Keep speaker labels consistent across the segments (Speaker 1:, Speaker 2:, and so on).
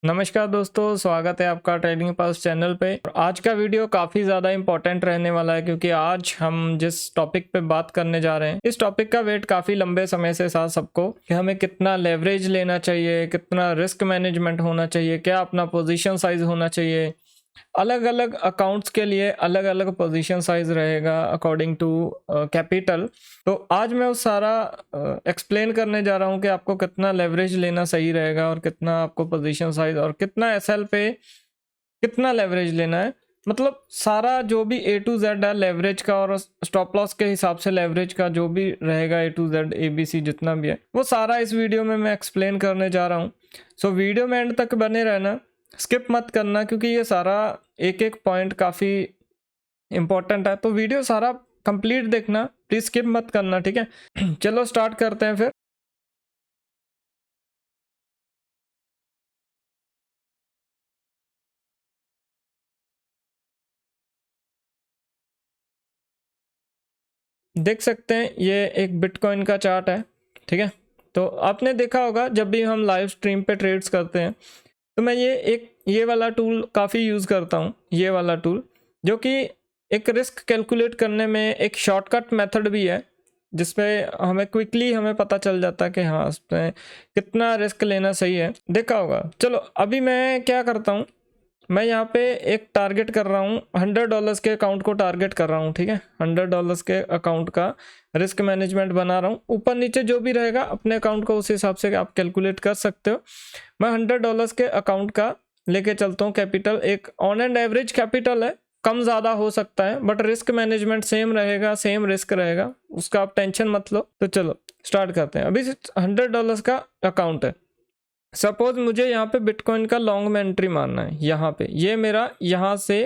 Speaker 1: नमस्कार दोस्तों, स्वागत है आपका ट्रेडिंग पल्स चैनल पे। और आज का वीडियो काफ़ी ज़्यादा इंपॉर्टेंट रहने वाला है क्योंकि आज हम जिस टॉपिक पे बात करने जा रहे हैं, इस टॉपिक का वेट काफ़ी लंबे समय से था सबको कि हमें कितना लेवरेज लेना चाहिए, कितना रिस्क मैनेजमेंट होना चाहिए, क्या अपना पोजीशन साइज होना चाहिए। अलग अलग अकाउंट्स के लिए अलग अलग पोजीशन साइज रहेगा अकॉर्डिंग टू कैपिटल। तो आज मैं उस सारा एक्सप्लेन करने जा रहा हूँ कि आपको कितना लेवरेज लेना सही रहेगा और कितना आपको पोजीशन साइज और कितना एसएल पे कितना लेवरेज लेना है। मतलब सारा जो भी ए टू जेड है लेवरेज का और स्टॉप लॉस के हिसाब से लेवरेज का जो भी रहेगा A to Z A B C जितना भी है वो सारा इस वीडियो में मैं एक्सप्लेन करने जा रहा हूँ। सो वीडियो में एंड तक बने रहना, स्किप मत करना क्योंकि ये सारा एक एक पॉइंट काफ़ी इंपॉर्टेंट है। तो वीडियो सारा कंप्लीट देखना, प्लीज़ स्किप मत करना, ठीक है। चलो स्टार्ट करते हैं फिर। देख सकते हैं ये एक बिटकॉइन का चार्ट है, ठीक है। तो आपने देखा होगा जब भी हम लाइव स्ट्रीम पे ट्रेड्स करते हैं तो मैं ये वाला टूल काफ़ी यूज़ करता हूँ, ये वाला टूल जो कि एक रिस्क कैलकुलेट करने में एक शॉर्टकट मेथड भी है जिसपे हमें क्विकली हमें पता चल जाता है कि हाँ उसमें कितना रिस्क लेना सही है। देखा होगा। चलो अभी मैं क्या करता हूँ, मैं यहाँ पे एक टारगेट कर रहा हूँ, $100 के अकाउंट को टारगेट कर रहा हूँ, ठीक है। $100 के अकाउंट का रिस्क मैनेजमेंट बना रहा हूँ। ऊपर नीचे जो भी रहेगा अपने अकाउंट को उस हिसाब से आप कैलकुलेट कर सकते हो। मैं $100 के अकाउंट का लेके चलता हूँ कैपिटल। एक ऑन एंड एवरेज कैपिटल है, कम ज़्यादा हो सकता है बट रिस्क मैनेजमेंट सेम रहेगा, सेम रिस्क रहेगा, उसका आप टेंशन मत लो। तो चलो स्टार्ट करते हैं। अभी $100 का अकाउंट है। सपोज मुझे यहाँ पे बिटकॉइन का लॉन्ग में एंट्री मारना है। यहाँ पे ये मेरा यहाँ से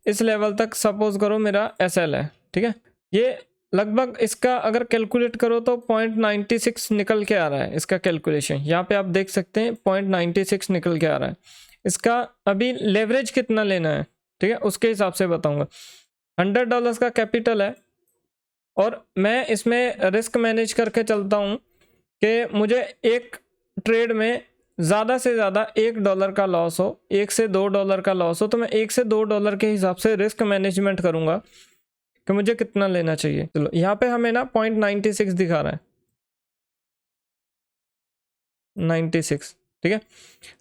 Speaker 1: इस लेवल तक सपोज करो मेरा एसएल है, ठीक है। ये लगभग इसका अगर कैलकुलेट करो तो 0.96 निकल के आ रहा है इसका कैलकुलेशन। यहाँ पे आप देख सकते हैं 0.96 निकल के आ रहा है। इसका अभी लेवरेज कितना लेना है, ठीक है, उसके हिसाब से बताऊंगा। $100 का कैपिटल है और मैं इसमें रिस्क मैनेज करके चलता हूँ कि मुझे एक ट्रेड में ज़्यादा से ज़्यादा $1 का लॉस हो, $1 से $2 का लॉस हो, तो मैं $1 से $2 के हिसाब से रिस्क मैनेजमेंट करूँगा कि मुझे कितना लेना चाहिए। चलो यहाँ पे हमें ना 0.96 दिखा रहा है, 96, ठीक है।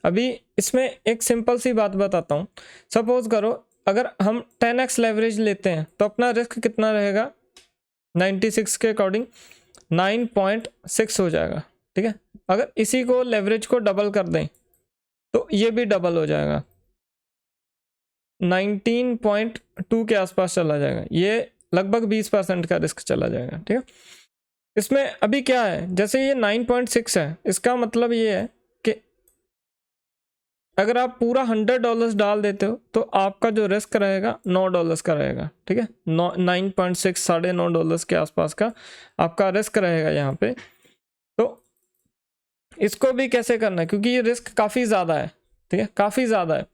Speaker 1: अभी इसमें एक सिंपल सी बात बताता हूँ। सपोज करो अगर हम 10x लेवरेज लेते हैं तो अपना रिस्क कितना रहेगा, 96 के अकॉर्डिंग 9.6 हो जाएगा, ठीक है। अगर इसी को लेवरेज को डबल कर दें तो ये भी डबल हो जाएगा, 19.2 के आसपास चला जाएगा। ये लगभग 20% का रिस्क चला जाएगा, ठीक है। इसमें अभी क्या है, जैसे ये 9.6 है, इसका मतलब ये है कि अगर आप पूरा $100 डाल देते हो तो आपका जो रिस्क रहेगा $9 का रहेगा, ठीक है। 9.6 $9.5 के आसपास का आपका रिस्क रहेगा यहाँ पे। तो इसको भी कैसे करना है क्योंकि ये रिस्क काफ़ी ज़्यादा है, ठीक है, काफ़ी ज़्यादा है।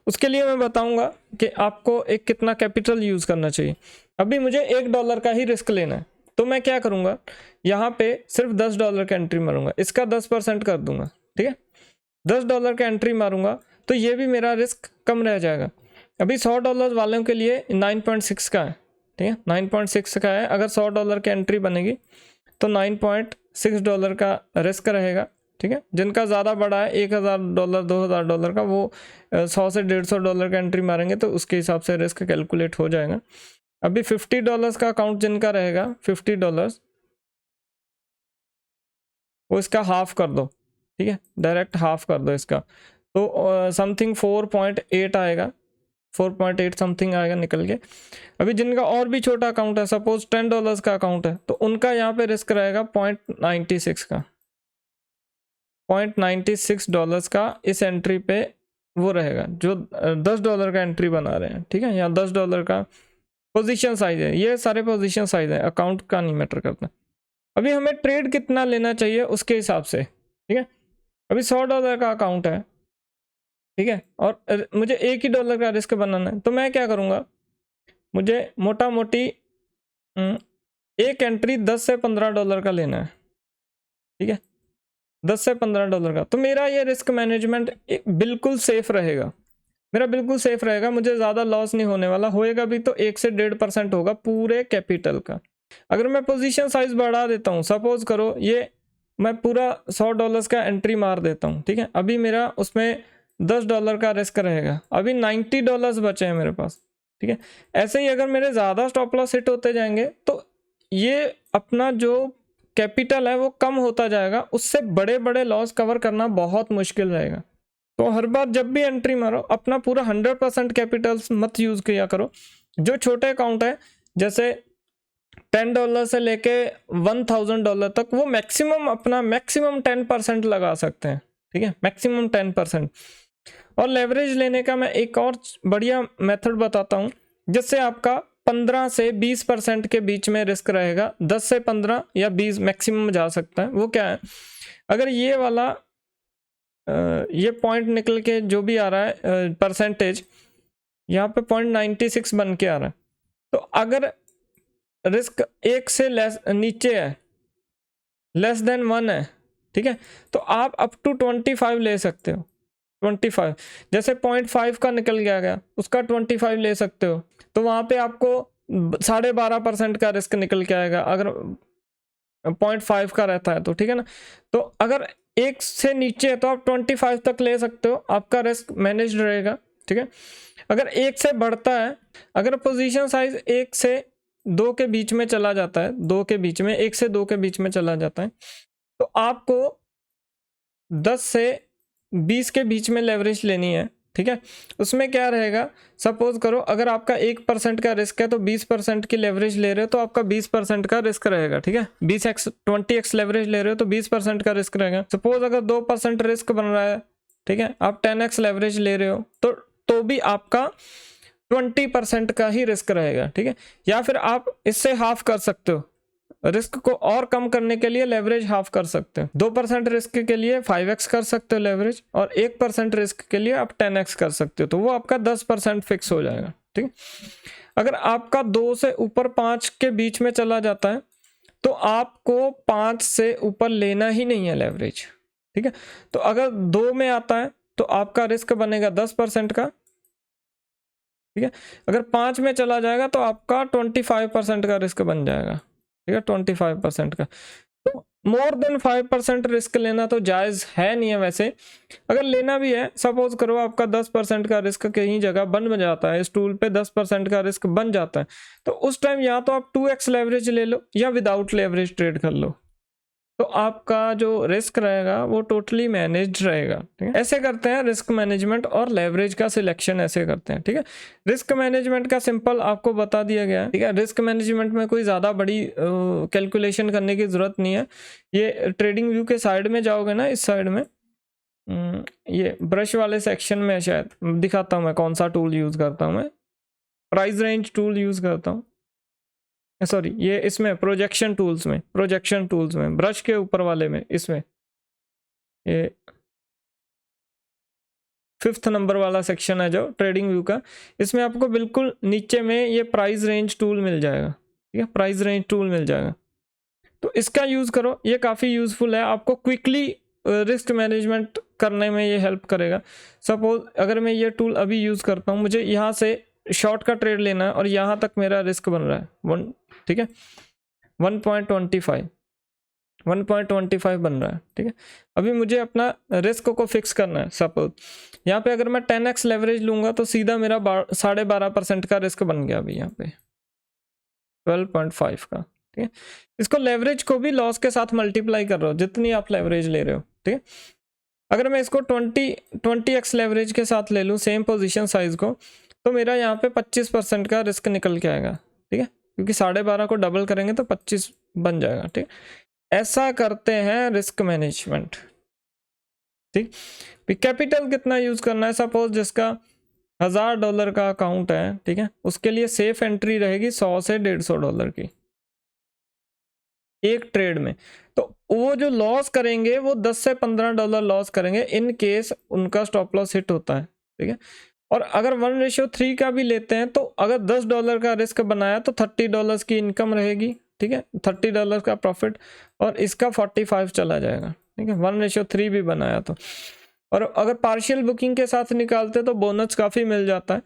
Speaker 1: उसके लिए मैं बताऊंगा कि आपको एक कितना कैपिटल यूज़ करना चाहिए। अभी मुझे $1 का ही रिस्क लेना है तो मैं क्या करूँगा, यहाँ पे सिर्फ $10 का एंट्री मारूंगा, इसका 10% कर दूंगा, ठीक है। $10 का एंट्री मारूंगा तो ये भी मेरा रिस्क कम रह जाएगा। अभी $100 वालों के लिए 9.6 का है, ठीक है, 9.6 का है। अगर $100 की एंट्री बनेगी तो $9.6 का रिस्क रहेगा, ठीक है। जिनका ज़्यादा बड़ा है $1,000 $2,000 का, वो 100 से $150 का एंट्री मारेंगे तो उसके हिसाब से रिस्क कैलकुलेट हो जाएगा। अभी $50 का अकाउंट जिनका रहेगा, $50 वो इसका हाफ कर दो, ठीक है, डायरेक्ट हाफ कर दो इसका। तो समथिंग 4.8 आएगा, 4.8 समथिंग आएगा निकल के। अभी जिनका और भी छोटा अकाउंट है, सपोज $10 का अकाउंट है, तो उनका यहाँ पे रिस्क रहेगा 0.96 का, $0.96 का इस एंट्री पे वो रहेगा जो $10 का एंट्री बना रहे हैं, ठीक है। यहाँ $10 का पोजीशन साइज है, ये सारे पोजीशन साइज है, अकाउंट का नहीं मैटर करता। अभी हमें ट्रेड कितना लेना चाहिए उसके हिसाब से, ठीक है। अभी $100 का अकाउंट है, ठीक है, और मुझे $1 का रिस्क बनाना है तो मैं क्या करूँगा, मुझे मोटा मोटी एक एंट्री $10 से $15 का लेना है, ठीक है। 10 से $15 का, तो मेरा ये रिस्क मैनेजमेंट बिल्कुल सेफ रहेगा, मेरा बिल्कुल सेफ रहेगा, मुझे ज़्यादा लॉस नहीं होने वाला, होएगा भी तो 1 से 1.5% होगा पूरे कैपिटल का। अगर मैं पोजीशन साइज बढ़ा देता हूँ, सपोज करो ये मैं पूरा $100 का एंट्री मार देता हूँ, ठीक है, अभी मेरा उसमें $10 का रिस्क रहेगा, अभी $90 बचे हैं मेरे पास, ठीक है। ऐसे ही अगर मेरे ज़्यादा स्टॉप लॉस हिट होते जाएंगे तो ये अपना जो कैपिटल है वो कम होता जाएगा, उससे बड़े बड़े लॉस कवर करना बहुत मुश्किल रहेगा। तो हर बार जब भी एंट्री मारो अपना पूरा 100% कैपिटल मत यूज़ किया करो। जो छोटे अकाउंट है जैसे $10 से लेके $1000 तक, वो मैक्सिमम 10% लगा सकते हैं, ठीक है, मैक्सिमम 10%। और लेवरेज लेने का मैं एक और बढ़िया मेथड बताता हूँ, जिससे आपका 15 से 20% के बीच में रिस्क रहेगा, 10 से 15 या 20 मैक्सिमम जा सकता है। वो क्या है, अगर ये वाला ये पॉइंट निकल के जो भी आ रहा है परसेंटेज, यहाँ पे 0.96 बन के आ रहा है, तो अगर रिस्क 1 से नीचे है, लेस देन 1 है, ठीक है, तो आप अप टू 25 ले सकते हो। 25 जैसे 0.5 का निकल गया उसका 25 ले सकते हो, तो वहाँ पे आपको 12.5% का रिस्क निकल के आएगा अगर 0.5 का रहता है तो, ठीक है ना। तो अगर 1 से नीचे है तो आप 25 तक ले सकते हो, आपका रिस्क मैनेज रहेगा, ठीक है। अगर 1 से बढ़ता है, अगर पोजीशन साइज 1 से 2 के बीच में चला जाता है, 2 के बीच में, 1 से 2 के बीच में चला जाता है, तो आपको 10 से 20 के बीच में लेवरेज लेनी है, ठीक है। उसमें क्या रहेगा, सपोज करो अगर आपका 1% का रिस्क है तो 20% की लेवरेज ले रहे हो तो आपका 20% का रिस्क रहेगा, ठीक है। 20x लेवरेज ले रहे हो तो 20% का रिस्क रहेगा। सपोज अगर 2% रिस्क बन रहा है, ठीक है, आप 10x लेवरेज ले रहे हो तो भी आपका 20% का ही रिस्क रहेगा, ठीक है। या फिर आप इससे हाफ कर सकते हो, रिस्क को और कम करने के लिए लेवरेज हाफ कर सकते हो। 2% रिस्क के लिए 5x कर सकते हो लेवरेज, और 1% रिस्क के लिए आप 10x कर सकते हो, तो वो आपका 10% फिक्स हो जाएगा, ठीक है। अगर आपका 2 से ऊपर 5 के बीच में चला जाता है तो आपको 5 से ऊपर लेना ही नहीं है लेवरेज, ठीक है। तो अगर 2 में आता है तो आपका रिस्क बनेगा 10% का, ठीक है। अगर 5 में चला जाएगा तो आपका 25% का रिस्क बन जाएगा, ठीक है, 25% का। तो मोर देन 5% रिस्क लेना तो जायज़ है नहीं है वैसे। अगर लेना भी है, सपोज करो आपका 10% का रिस्क कहीं जगह बन जाता है, इस टूल पे 10% का रिस्क बन जाता है, तो उस टाइम या तो आप 2x लेवरेज ले लो या विदाउट लेवरेज ट्रेड कर लो, तो आपका जो रिस्क रहेगा वो टोटली मैनेज्ड रहेगा, ठीक है। ऐसे करते हैं रिस्क मैनेजमेंट और लेवरेज का सिलेक्शन ऐसे करते हैं, ठीक है। रिस्क मैनेजमेंट का सिंपल आपको बता दिया गया है, ठीक है। रिस्क मैनेजमेंट में कोई ज़्यादा बड़ी कैलकुलेशन करने की ज़रूरत नहीं है। ये ट्रेडिंग व्यू के साइड में जाओगे ना, इस साइड में ये ब्रश वाले सेक्शन में शायद दिखाता हूँ मैं कौन सा टूल यूज़ करता हूँ। मैं प्राइस रेंज टूल यूज़ करता हूँ, सॉरी ये इसमें प्रोजेक्शन टूल्स में ब्रश के ऊपर वाले में, इसमें ये 5th नंबर वाला सेक्शन है जो ट्रेडिंग व्यू का, इसमें आपको बिल्कुल नीचे में ये प्राइस रेंज टूल मिल जाएगा, ठीक है, प्राइस रेंज टूल मिल जाएगा। तो इसका यूज़ करो, ये काफ़ी यूज़फुल है, आपको क्विकली रिस्क मैनेजमेंट करने में ये हेल्प करेगा। सपोज अगर मैं ये टूल अभी यूज़ करता हूँ, मुझे यहाँ से शॉर्ट का ट्रेड लेना है और यहाँ तक मेरा रिस्क बन रहा है 1, ठीक है, 1.25 बन रहा है, ठीक है। अभी मुझे अपना रिस्क को फिक्स करना है। सपोज यहाँ पे अगर मैं 10x लेवरेज लूँगा तो सीधा मेरा 12.5% का रिस्क बन गया अभी यहाँ पे 12.5 का, ठीक है। इसको लेवरेज को भी लॉस के साथ मल्टीप्लाई कर रहे हो जितनी आप लेवरेज ले रहे हो, ठीक है। अगर मैं इसको 20x लेवरेज के साथ ले लूँ सेम पोजीशन साइज को, तो मेरा यहाँ पे 25% का रिस्क निकल के आएगा, ठीक है, क्योंकि 12.5 को डबल करेंगे तो 25 बन जाएगा, ठीक। ऐसा करते हैं रिस्क मैनेजमेंट, ठीक। कैपिटल कितना यूज करना है, सपोज जिसका $1000 का अकाउंट है, ठीक है, उसके लिए सेफ एंट्री रहेगी $100 से $150 की एक ट्रेड में। तो वो जो लॉस करेंगे वो $10 से $15 लॉस करेंगे इन केस उनका स्टॉप लॉस हिट होता है, ठीक है। और अगर 1:3 का भी लेते हैं तो अगर $10 का रिस्क बनाया तो $30 की इनकम रहेगी, ठीक है, $30 का प्रॉफिट, और इसका 45 चला जाएगा, ठीक है, 1:3 भी बनाया तो। और अगर पार्शियल बुकिंग के साथ निकालते तो बोनस काफ़ी मिल जाता है।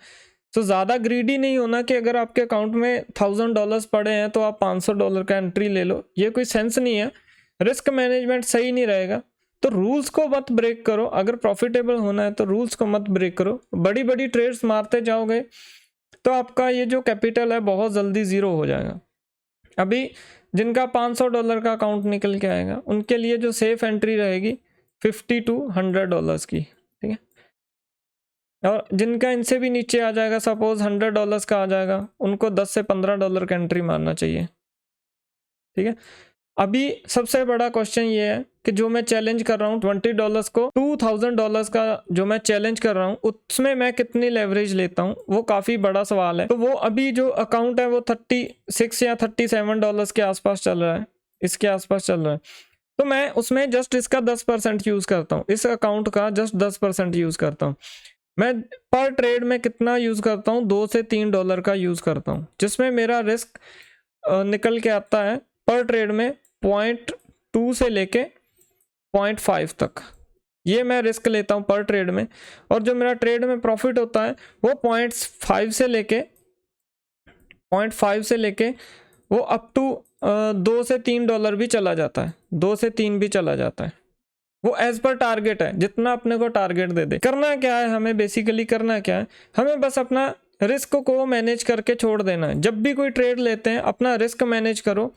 Speaker 1: तो ज़्यादा ग्रीडी नहीं होना कि अगर आपके अकाउंट में $1000 पड़े हैं तो आप $500 का एंट्री ले लो, ये कोई सेंस नहीं है, रिस्क मैनेजमेंट सही नहीं रहेगा। तो रूल्स को मत ब्रेक करो, अगर प्रॉफिटेबल होना है तो रूल्स को मत ब्रेक करो। बड़ी बड़ी ट्रेड्स मारते जाओगे तो आपका ये जो कैपिटल है बहुत जल्दी ज़ीरो हो जाएगा। अभी जिनका $500 का अकाउंट निकल के आएगा उनके लिए जो सेफ एंट्री रहेगी $50 to $100 की, ठीक है। और जिनका इनसे भी नीचे आ जाएगा, सपोज $100 का आ जाएगा, उनको $10 से $15 का एंट्री मारना चाहिए, ठीक है। अभी सबसे बड़ा क्वेश्चन ये है कि जो मैं चैलेंज कर रहा हूँ $20 को $2000 का जो मैं चैलेंज कर रहा हूँ उसमें मैं कितनी लेवरेज लेता हूँ, वो काफ़ी बड़ा सवाल है। तो वो अभी जो अकाउंट है वो $36 या $37 के आसपास चल रहा है, इसके आसपास चल रहा है। तो मैं उसमें जस्ट इसका 10% यूज़ करता हूँ, इस अकाउंट का जस्ट 10% यूज़ करता हूँ। मैं पर ट्रेड में कितना यूज़ करता हूँ, $2 से $3 का यूज़ करता हूँ, जिसमें मेरा रिस्क निकल के आता है पर ट्रेड में 0.2 से लेके 0.5 तक, ये मैं रिस्क लेता हूँ पर ट्रेड में। और जो मेरा ट्रेड में प्रॉफिट होता है वो 0.5 से लेके वो अप टू $2 से $3 भी चला जाता है, 2 से 3 भी चला जाता है। वो एज पर टारगेट है, जितना अपने को टारगेट दे दे। करना क्या है हमें, बेसिकली करना क्या है, हमें बस अपना रिस्क को मैनेज करके छोड़ देना है। जब भी कोई ट्रेड लेते हैं अपना रिस्क मैनेज करो।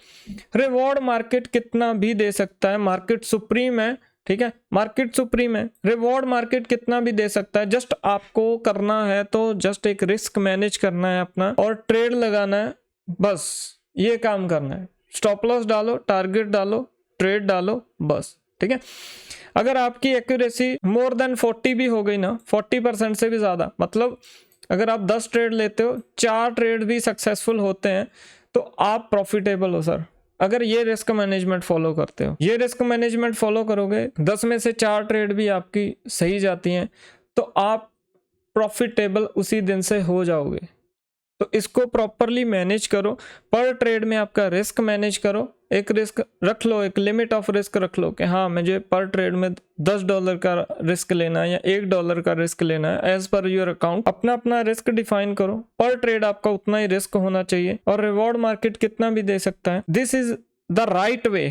Speaker 1: रिवॉर्ड मार्केट कितना भी दे सकता है, मार्केट सुप्रीम है, ठीक है, मार्केट सुप्रीम है, रिवॉर्ड मार्केट कितना भी दे सकता है। जस्ट आपको करना है तो जस्ट एक रिस्क मैनेज करना है अपना और ट्रेड लगाना है, बस ये काम करना है। स्टॉप लॉस डालो, टारगेट डालो, ट्रेड डालो, बस, ठीक है। अगर आपकी एक्यूरेसी मोर देन 40 भी हो गई ना, 40% से भी ज़्यादा, मतलब अगर आप 10 ट्रेड लेते हो, 4 ट्रेड भी सक्सेसफुल होते हैं तो आप प्रॉफिटेबल हो सर। अगर ये रिस्क मैनेजमेंट फॉलो करते हो, ये रिस्क मैनेजमेंट फॉलो करोगे, 10 में से 4 ट्रेड भी आपकी सही जाती हैं तो आप प्रॉफिटेबल उसी दिन से हो जाओगे। तो इसको प्रॉपरली मैनेज करो, पर ट्रेड में आपका रिस्क मैनेज करो, एक रिस्क रख लो, एक लिमिट ऑफ रिस्क रख लो कि हाँ मुझे पर ट्रेड में $10 का रिस्क लेना है या $1 का रिस्क लेना है, एज पर योर अकाउंट। अपना अपना रिस्क डिफाइन करो, पर ट्रेड आपका उतना ही रिस्क होना चाहिए और रिवॉर्ड मार्केट कितना भी दे सकता है। This is the right way,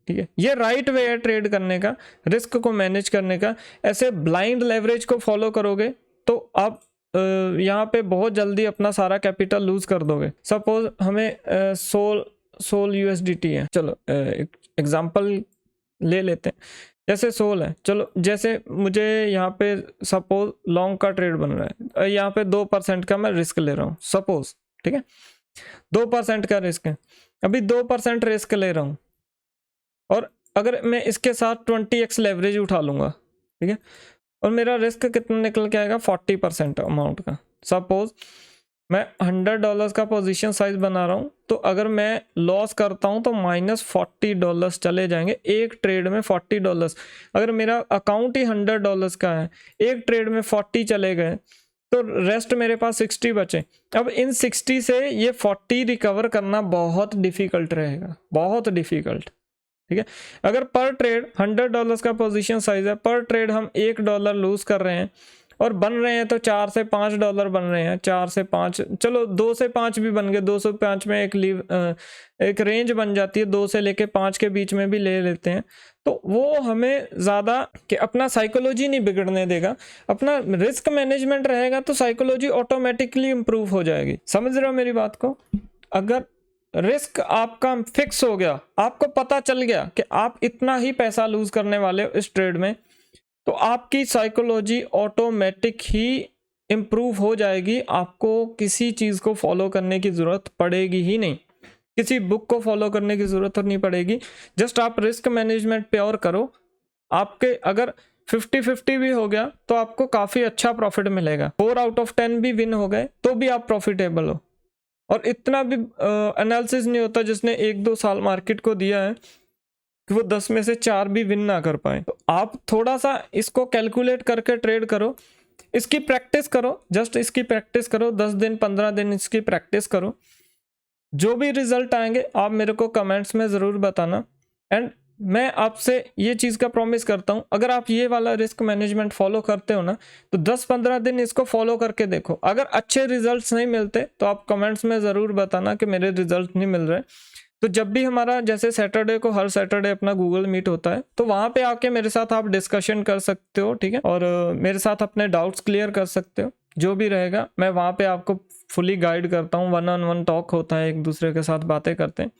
Speaker 1: ठीक है, ये राइट वे है ट्रेड करने का, रिस्क को मैनेज करने का। ऐसे ब्लाइंड लेवरेज को फॉलो करोगे तो आप यहाँ पे बहुत जल्दी अपना सारा कैपिटल लूज कर दोगे। सपोज हमें सोल USDT है, चलो एग्जांपल ले लेते हैं, जैसे सोल है, चलो जैसे मुझे यहाँ पे सपोज लॉन्ग का ट्रेड बन रहा है, यहाँ पे 2% का मैं रिस्क ले रहा हूँ सपोज, ठीक है, 2% का रिस्क है, अभी 2% रिस्क ले रहा हूँ और अगर मैं इसके साथ 20x लेवरेज उठा लूँगा, ठीक है, और मेरा रिस्क कितना निकल के आएगा 40% अमाउंट का। सपोज मैं $100 का पोजीशन साइज बना रहा हूँ, तो अगर मैं लॉस करता हूँ तो -$40 चले जाएंगे एक ट्रेड में। $40 अगर मेरा अकाउंट ही $100 का है, एक ट्रेड में 40 चले गए तो रेस्ट मेरे पास 60 बचे। अब इन 60 से ये 40 रिकवर करना बहुत डिफिकल्ट रहेगा, बहुत डिफिकल्ट, ठीक है। अगर पर ट्रेड $100 का पोजीशन साइज है, पर ट्रेड हम $1 लूज कर रहे हैं और बन रहे हैं तो $4 से $5 बन रहे हैं, 4 से 5, चलो 2 से 5 भी बन गए, 2 से 5 में एक रेंज बन जाती है, 2 से लेके 5 के बीच में भी ले लेते हैं। तो वो हमें ज़्यादा कि अपना साइकोलॉजी नहीं बिगड़ने देगा, अपना रिस्क मैनेजमेंट रहेगा तो साइकोलॉजी ऑटोमेटिकली इम्प्रूव हो जाएगी। समझ रहे हो मेरी बात को? अगर रिस्क आपका फिक्स हो गया, आपको पता चल गया कि आप इतना ही पैसा लूज करने वाले हो इस ट्रेड में, तो आपकी साइकोलॉजी ऑटोमेटिक ही इम्प्रूव हो जाएगी। आपको किसी चीज़ को फॉलो करने की ज़रूरत पड़ेगी ही नहीं, किसी बुक को फॉलो करने की ज़रूरत नहीं पड़ेगी। जस्ट आप रिस्क मैनेजमेंट प्योर करो, आपके अगर 50-50 भी हो गया तो आपको काफ़ी अच्छा प्रॉफिट मिलेगा। 4 आउट ऑफ 10 भी विन हो गए तो भी आप प्रॉफिटेबल हो। और इतना भी एनालिसिस नहीं होता जिसने 1-2 साल मार्केट को दिया है कि वो 10 में से 4 भी विन ना कर पाए। तो आप थोड़ा सा इसको कैलकुलेट करके ट्रेड करो, इसकी प्रैक्टिस करो, जस्ट इसकी प्रैक्टिस करो, 10 दिन 15 दिन इसकी प्रैक्टिस करो। जो भी रिजल्ट आएंगे आप मेरे को कमेंट्स में ज़रूर बताना। एंड मैं आपसे ये चीज़ का प्रॉमिस करता हूँ, अगर आप ये वाला रिस्क मैनेजमेंट फॉलो करते हो ना तो 10-15 दिन इसको फॉलो करके देखो। अगर अच्छे रिजल्ट्स नहीं मिलते तो आप कमेंट्स में ज़रूर बताना कि मेरे रिजल्ट नहीं मिल रहे। तो जब भी हमारा जैसे सैटरडे को हर सैटरडे अपना गूगल मीट होता है तो वहाँ पे आके मेरे साथ आप डिस्कशन कर सकते हो, ठीक है, और मेरे साथ अपने डाउट्स क्लियर कर सकते हो। जो भी रहेगा मैं वहाँ पे आपको फुली गाइड करता हूँ, 1-on-1 टॉक होता है, एक दूसरे के साथ बातें करते हैं।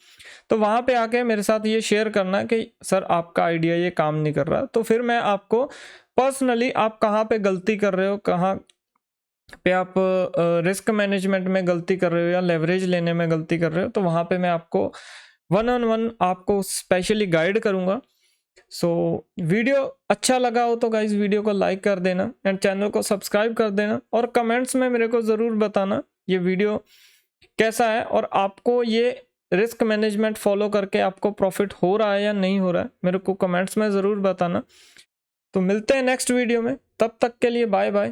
Speaker 1: तो वहाँ पे आके मेरे साथ ये शेयर करना कि सर आपका आइडिया ये काम नहीं कर रहा, तो फिर मैं आपको पर्सनली आप कहाँ पे गलती कर रहे हो, कहाँ पे आप रिस्क मैनेजमेंट में गलती कर रहे हो या लेवरेज लेने में गलती कर रहे हो, तो वहाँ पे मैं आपको 1-on-1 आपको स्पेशली गाइड करूँगा। सो वीडियो अच्छा लगा हो तो गाइज वीडियो को लाइक कर देना एंड चैनल को सब्सक्राइब कर देना, और कमेंट्स में मेरे को ज़रूर बताना ये वीडियो कैसा है और आपको ये रिस्क मैनेजमेंट फॉलो करके आपको प्रॉफिट हो रहा है या नहीं हो रहा है, मेरे को कमेंट्स में ज़रूर बताना। तो मिलते हैं नेक्स्ट वीडियो में, तब तक के लिए बाय बाय।